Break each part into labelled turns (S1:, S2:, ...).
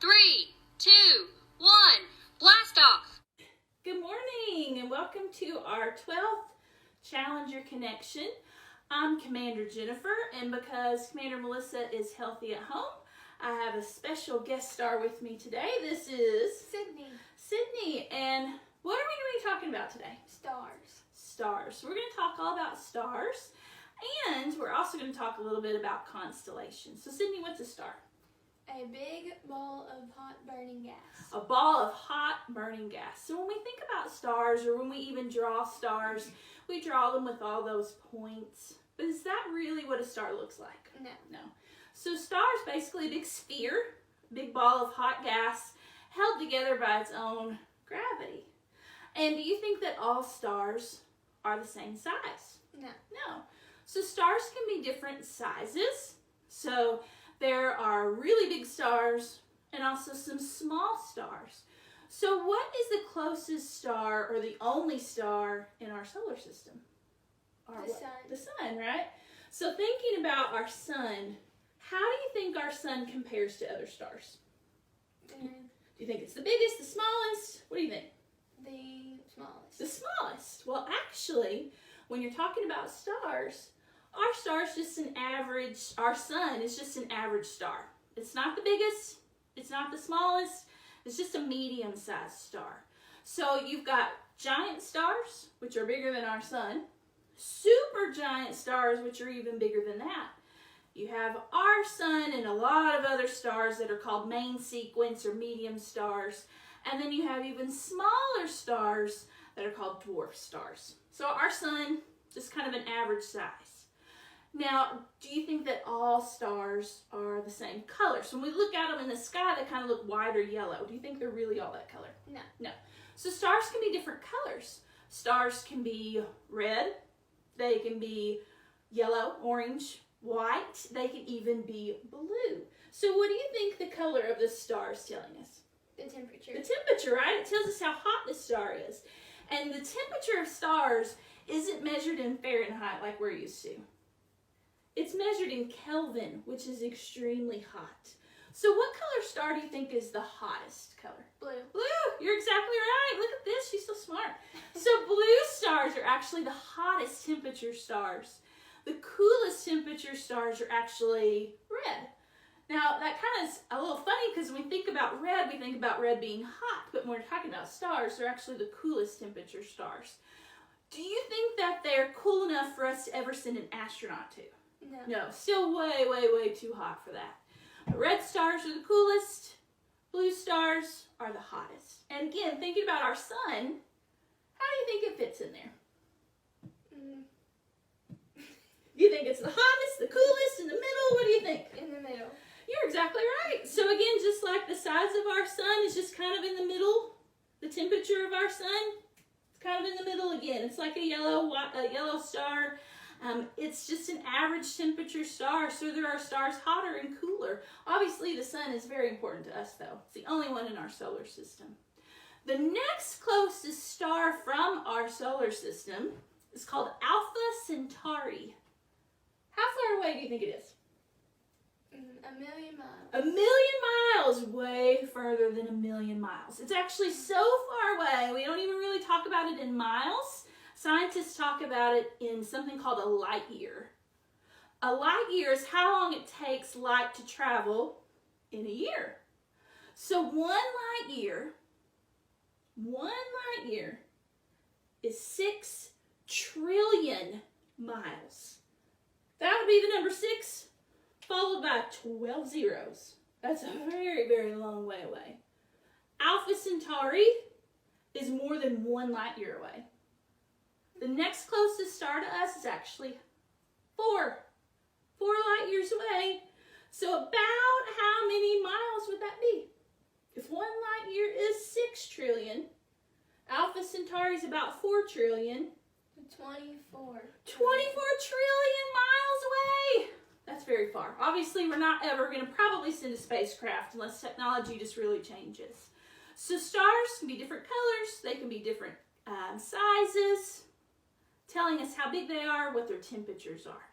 S1: 3, 2, 1, blast off!
S2: Good morning and welcome to our 12th Challenger Connection. I'm Commander Jennifer, and because Commander Melissa is healthy at home, I have a special guest star with me today. This is Sydney, and what are we going to be talking about today? Stars. So we're going to talk all about stars, and we're also going to talk a little bit about constellations. So Sydney, what's a star?
S3: A big ball of hot burning gas.
S2: A ball of hot burning gas. So when we think about stars, or when we even draw stars, we draw them with all those points. But is that really what a star looks like?
S3: No.
S2: So star is basically a big sphere, big ball of hot gas held together by its own gravity. And do you think that all stars are the same size? No. So stars can be different sizes. So there are really big stars and also some small stars. So what is the closest star or the only star in our solar system?
S3: The sun.
S2: The sun, right? So thinking about our sun, how do you think our sun compares to other stars? Do you think it's the biggest, the smallest? What do you think?
S3: The smallest.
S2: The smallest. Well, actually, when you're talking about stars, our star is just an average, our sun is just an average star. It's not the biggest, it's not the smallest, it's just a medium-sized star. So you've got giant stars, which are bigger than our sun, super giant stars, which are even bigger than that. You have our sun and a lot of other stars that are called main sequence or medium stars. And then you have even smaller stars that are called dwarf stars. So our sun, just kind of an average size. Now, do you think that all stars are the same color? So when we look at them in the sky, they kind of look white or yellow. Do you think they're really all that color? No. So stars can be different colors. Stars can be red. They can be yellow, orange, white. They can even be blue. So what do you think the color of the star is telling us?
S3: The temperature.
S2: The temperature, right? It tells us how hot the star is. And the temperature of stars isn't measured in Fahrenheit like we're used to. It's measured in Kelvin, which is extremely hot. So what color star do you think is the hottest color?
S3: Blue.
S2: Blue! You're exactly right. Look at this. She's so smart. So blue stars are actually the hottest temperature stars. The coolest temperature stars are actually red. Now, that kind of is a little funny because when we think about red being hot. But when we're talking about stars, they're actually the coolest temperature stars. Do you think that they're cool enough for us to ever send an astronaut to? No, still way, way, way too hot for that. Red stars are the coolest. Blue stars are the hottest. And again, thinking about our sun, how do you think it fits in there? You think it's the hottest, the coolest, in the middle? What do you think?
S3: In the middle.
S2: You're exactly right. So again, just like the size of our sun is just kind of in the middle, the temperature of our sun, it's kind of in the middle again. It's like a yellow star. It's just an average temperature star, so there are stars hotter and cooler. Obviously, the sun is very important to us, though. It's the only one in our solar system. The next closest star from our solar system is called Alpha Centauri. How far away do you think it is?
S3: 1,000,000 miles.
S2: 1,000,000 miles, way further than 1,000,000 miles. It's actually so far away, we don't even really talk about it in miles. Scientists talk about it in something called a light year. A light year is how long it takes light to travel in a year. So one light year is 6 trillion miles. That would be the number 6 followed by 12 zeros. That's a very, very long way away. Alpha Centauri is more than 1 light year away. The next closest star to us is actually 4 light years away. So about how many miles would that be? If 1 light year is 6 trillion, Alpha Centauri is about 4 trillion.
S3: 24
S2: trillion miles away. That's very far. Obviously, we're not ever going to probably send a spacecraft unless technology just really changes. So stars can be different colors. They can be different sizes, telling us how big they are, what their temperatures are.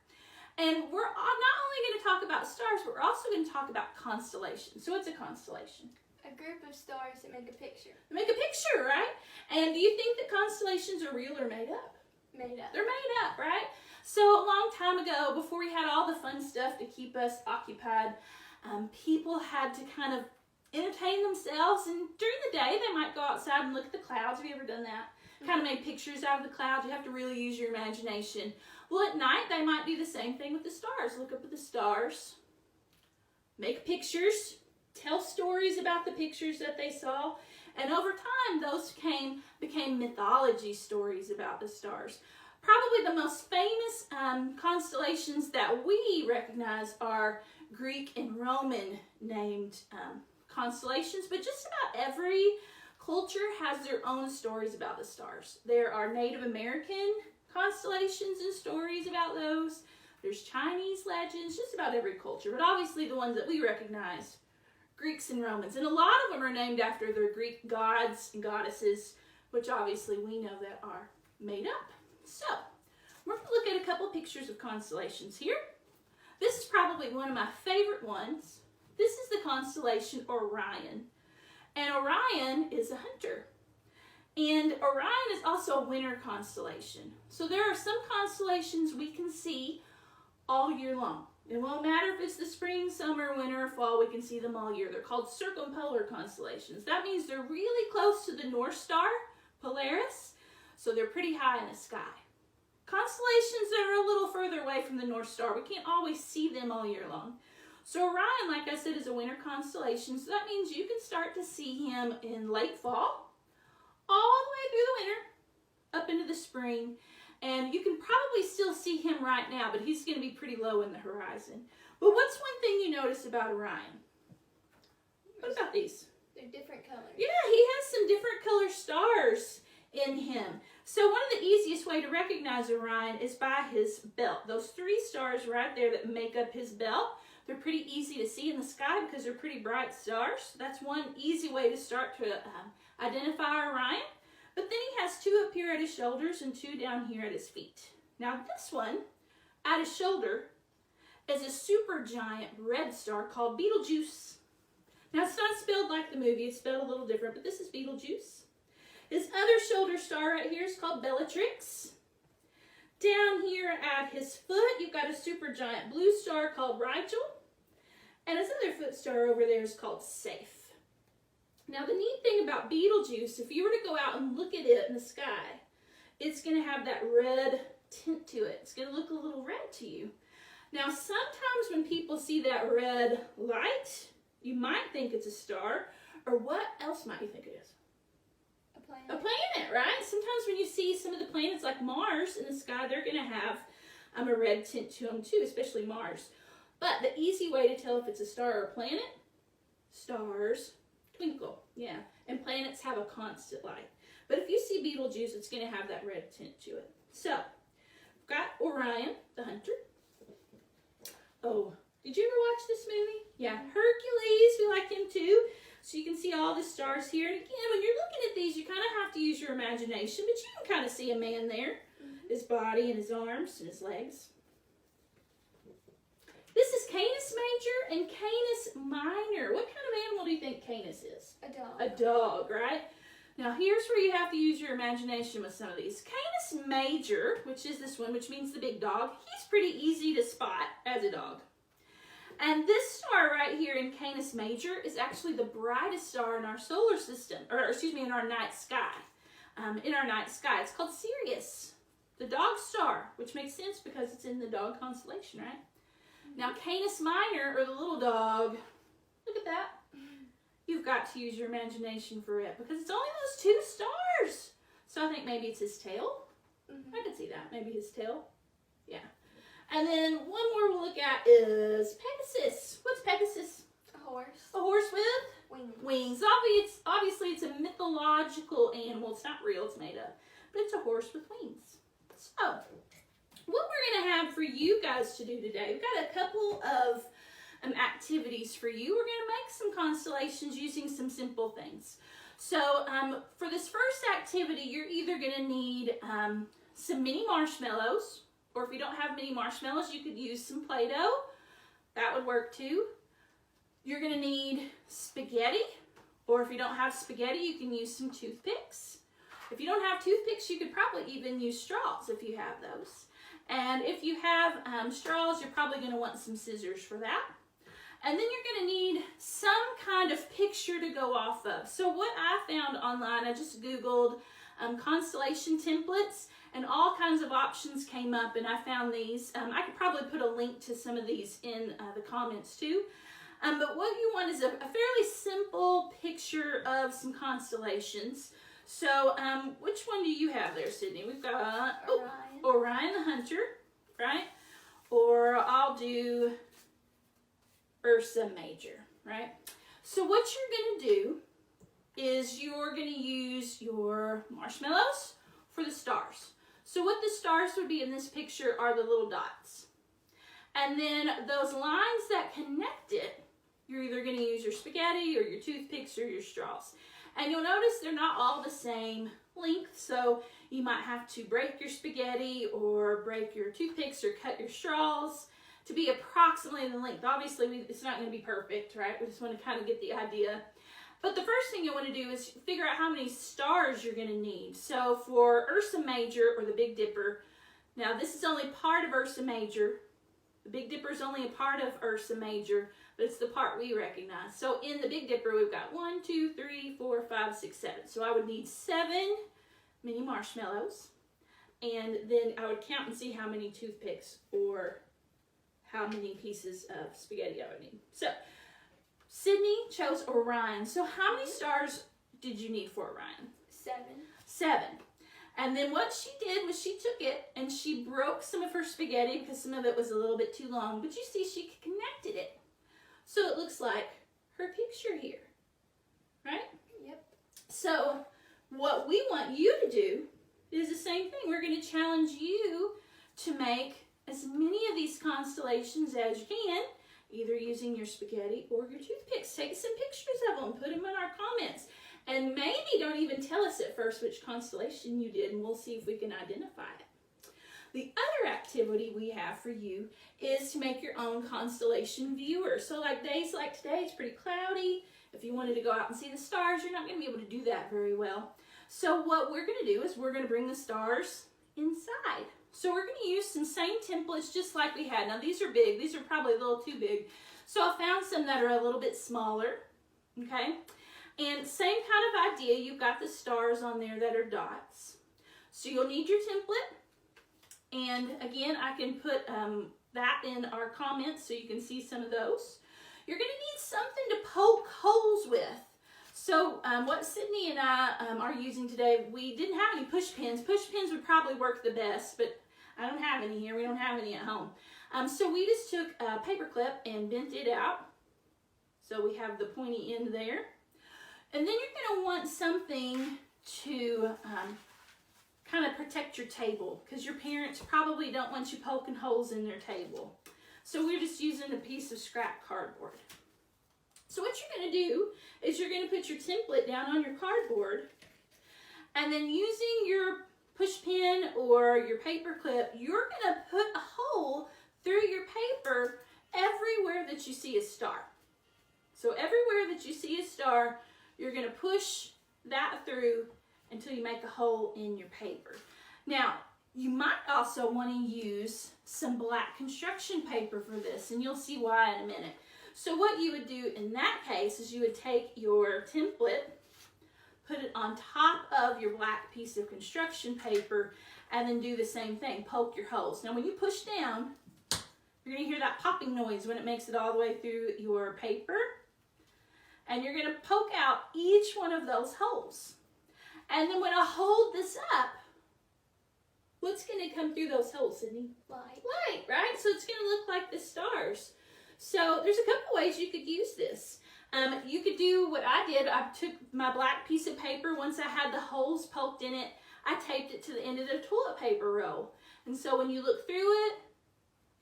S2: And we're not only going to talk about stars, but we're also going to talk about constellations. So what's a constellation?
S3: A group of stars that make a picture.
S2: Make a picture, right? And do you think that constellations are real or made up?
S3: Made up.
S2: They're made up, right? So a long time ago, before we had all the fun stuff to keep us occupied, people had to kind of entertain themselves, and during the day they might go outside and look at the clouds. Have you ever done that? Kind of made pictures out of the clouds. You have to really use your imagination. Well, at night they might do the same thing with the stars. Look up at the stars, make pictures, tell stories about the pictures that they saw, and over time those became mythology stories about the stars. Probably the most famous constellations that we recognize are Greek and Roman named constellations, but just about every culture has their own stories about the stars. There are Native American constellations and stories about those. There's Chinese legends, just about every culture, but obviously the ones that we recognize, Greeks and Romans. And a lot of them are named after their Greek gods and goddesses, which obviously we know that are made up. So, we're going to look at a couple pictures of constellations here. This is probably one of my favorite ones. This is the constellation Orion. And Orion is a hunter. And Orion is also a winter constellation. So there are some constellations we can see all year long. It won't matter if it's the spring, summer, winter, or fall, we can see them all year. They're called circumpolar constellations. That means they're really close to the North Star, Polaris, so they're pretty high in the sky. Constellations that are a little further away from the North Star, we can't always see them all year long. So Orion, like I said, is a winter constellation, so that means you can start to see him in late fall, all the way through the winter, up into the spring, and you can probably still see him right now, but he's going to be pretty low in the horizon. But what's one thing you notice about Orion? What about these?
S3: They're different colors.
S2: Yeah, he has some different color stars in him. So one of the easiest way to recognize Orion is by his belt. Those three stars right there that make up his belt, they're pretty easy to see in the sky because they're pretty bright stars. That's one easy way to start to identify Orion. But then he has two up here at his shoulders and two down here at his feet. Now this one, at his shoulder, is a super giant red star called Betelgeuse. Now it's not spelled like the movie, it's spelled a little different, but this is Betelgeuse. His other shoulder star right here is called Bellatrix. Down here at his foot, you've got a super giant blue star called Rigel. And his other foot star over there is called Safe. Now the neat thing about Betelgeuse, if you were to go out and look at it in the sky, it's going to have that red tint to it. It's going to look a little red to you. Now sometimes when people see that red light, you might think it's a star, or what else might you think it is?
S3: A planet.
S2: A planet, right? Sometimes when you see some of the planets like Mars in the sky, they're going to have a red tint to them too, especially Mars. But the easy way to tell if it's a star or a planet, stars twinkle, yeah, and planets have a constant light. But if you see Betelgeuse, it's going to have that red tint to it. So, we've got Orion, the hunter. Oh, did you ever watch this movie? Yeah, Hercules, we like him too. So you can see all the stars here. And again, when you're looking at these, you kind of have to use your imagination, but you can kind of see a man there, his body and his arms and his legs. This is Canis Major and Canis Minor. What kind of animal do you think Canis is?
S3: A dog.
S2: A dog, right? Now here's where you have to use your imagination with some of these. Canis Major, which is this one, which means the big dog, he's pretty easy to spot as a dog. And this star right here in Canis Major is actually the brightest star in our solar system, or excuse me, in our night sky. It's called Sirius, the dog star, which makes sense because it's in the dog constellation, right? Now, Canis Minor, or the little dog, look at that. You've got to use your imagination for it because it's only those two stars. So I think maybe it's his tail. I could see that. Maybe his tail. Yeah. And then one more we'll look at is Pegasus. What's Pegasus?
S3: A horse.
S2: A horse with
S3: Wings.
S2: wings. Obviously, it's a mythological animal. It's not real. It's made up. But it's a horse with wings. So, what we're going to have for you guys to do today, we've got a couple of activities for you. We're going to make some constellations using some simple things. So for this first activity, you're either going to need some mini marshmallows or if you don't have mini marshmallows, you could use some Play-Doh. That would work too. You're gonna need spaghetti, or if you don't have spaghetti, you can use some toothpicks. If you don't have toothpicks, you could probably even use straws if you have those. And if you have straws, you're probably gonna want some scissors for that. And then you're gonna need some kind of picture to go off of. So what I found online, I just Googled Constellation templates, and all kinds of options came up, and I found these. I could probably put a link to some of these in the comments too. But what you want is a fairly simple picture of some constellations. So which one do you have there, Sydney? We've got Orion the Hunter, right? Or I'll do Ursa Major, right? So what you're gonna do is you're gonna use your marshmallows for the stars. So what the stars would be in this picture are the little dots. And then those lines that connect it, you're either gonna use your spaghetti or your toothpicks or your straws. And you'll notice they're not all the same length, so you might have to break your spaghetti or break your toothpicks or cut your straws to be approximately the length. Obviously, it's not gonna be perfect, right? We just wanna kind of get the idea. But the first thing you want to do is figure out how many stars you're going to need. So for Ursa Major, or the Big Dipper, now this is only part of Ursa Major. The Big Dipper is only a part of Ursa Major, but it's the part we recognize. So in the Big Dipper, we've got 1, 2, 3, 4, 5, 6, 7. So I would need 7 mini marshmallows. And then I would count and see how many toothpicks or how many pieces of spaghetti I would need. So Sydney chose Orion. So how many stars did you need for Orion?
S3: 7.
S2: 7. And then what she did was she took it and she broke some of her spaghetti because some of it was a little bit too long. But you see she connected it. So it looks like her picture here. Right?
S3: Yep.
S2: So what we want you to do is the same thing. We're going to challenge you to make as many of these constellations as you can, either using your spaghetti or your toothpicks. Take some pictures of them, put them in our comments, and maybe don't even tell us at first which constellation you did, and we'll see if we can identify it. The other activity we have for you is to make your own constellation viewer. So like days like today, it's pretty cloudy. If you wanted to go out and see the stars, you're not going to be able to do that very well. So what we're going to do is we're going to bring the stars inside. So we're going to use some same templates just like we had. Now these are big. These are probably a little too big. So I found some that are a little bit smaller. Okay. And same kind of idea. You've got the stars on there that are dots. So you'll need your template. And again, I can put that in our comments so you can see some of those. You're going to need something to poke holes with. So what Sydney and I are using today, we didn't have any push pins. Push pins would probably work the best, but I don't have any here. We don't have any at home. So we just took a paper clip and bent it out. So we have the pointy end there. And then you're going to want something to kind of protect your table, because your parents probably don't want you poking holes in their table. So we're just using a piece of scrap cardboard. So what you're going to do is you're going to put your template down on your cardboard, and then using your push pin or your paper clip, you're going to put a hole through your paper everywhere that you see a star. So everywhere that you see a star, you're going to push that through until you make a hole in your paper. Now, you might also want to use some black construction paper for this, and you'll see why in a minute. So what you would do in that case is you would take your template, put it on top of your black piece of construction paper, and then do the same thing, poke your holes. Now when you push down, you're going to hear that popping noise when it makes it all the way through your paper. And you're going to poke out each one of those holes. And then when I hold this up, what's going to come through those holes, Sydney?
S3: Light.
S2: Light, right? So it's going to look like the stars. So there's a couple ways you could use this. You could do what I did. I took my black piece of paper. Once I had the holes poked in it, I taped it to the end of the toilet paper roll. And so when you look through it,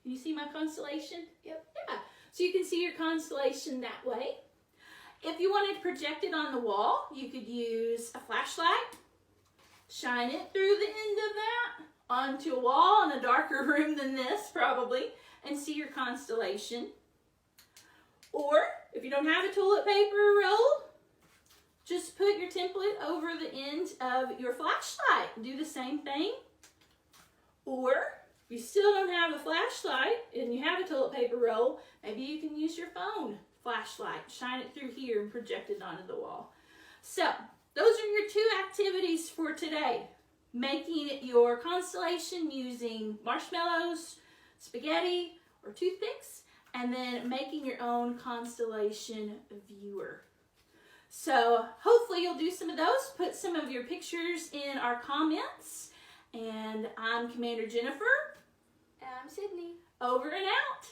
S2: can you see my constellation?
S3: Yep.
S2: Yeah. So you can see your constellation that way. If you wanted to project it on the wall, you could use a flashlight, shine it through the end of that, onto a wall in a darker room than this, probably, and see your constellation. Or, if you don't have a toilet paper roll, just put your template over the end of your flashlight. Do the same thing. Or, if you still don't have a flashlight and you have a toilet paper roll, maybe you can use your phone flashlight. Shine it through here and project it onto the wall. So, those are your 2 activities for today. Making your constellation using marshmallows, spaghetti, or toothpicks, and then making your own constellation viewer. So hopefully you'll do some of those. Put some of your pictures in our comments. And I'm Commander Jennifer.
S3: And I'm Sydney.
S2: Over and out.